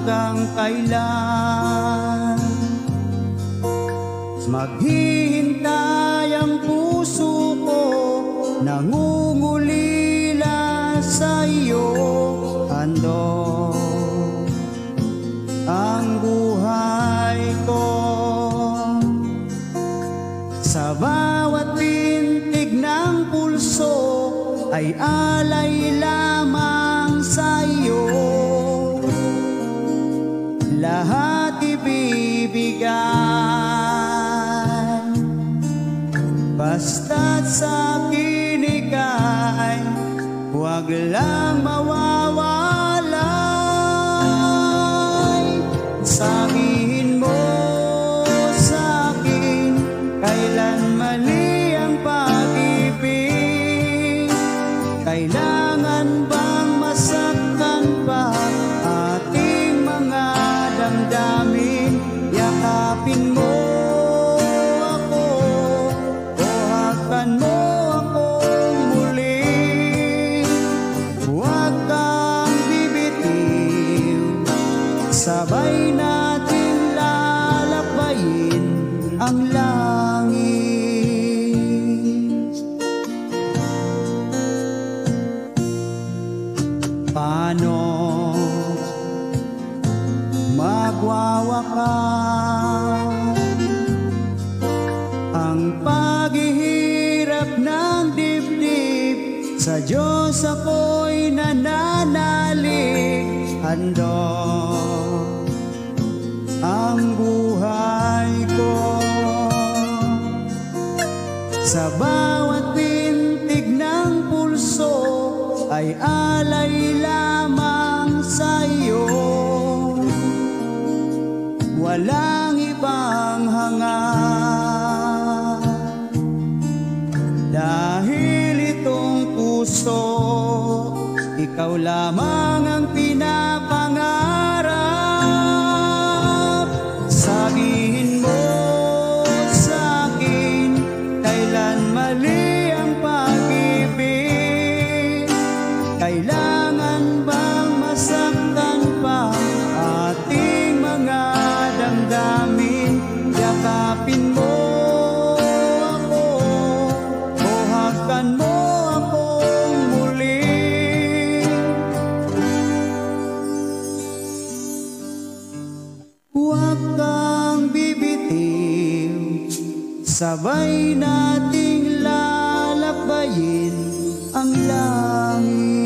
hanggang kailan maghihintay ang puso ko, nangungulila sa iyo. Handog ang buhay ko, sa bawat pintig ng pulso ay alay lamang sa iyo. Lahat ibibigay, basta't sa akin ika'y huwag lang mawawalay. Sabihin mo sa akin, kailan mali ang pag-ibig? Kailangan bang masaktan pa ating mga damdamin? Yakapin mo ako o hakan mo akong muli. Huwag kang bibitiw, sabay natin lalabayin ang langit. Paano magwawakas ang paghihirap ng dibdib? Sa Diyos ako'y nananalig. Handog ang buhay ko, sa bawat pintig ng pulso ay alay lamang sa iyo. Walang ibang hangad, dahil itong puso ikaw lamang ang pinapangarap. Sabihin mo sa akin, kailan mali ang pag-ibig? Kailangan bang masaktan pa ating mga damdamin? Yakapin mo ako o hakan mo akong muli. Huwag kang bibitiw, sabay nating lalabayin ang langit.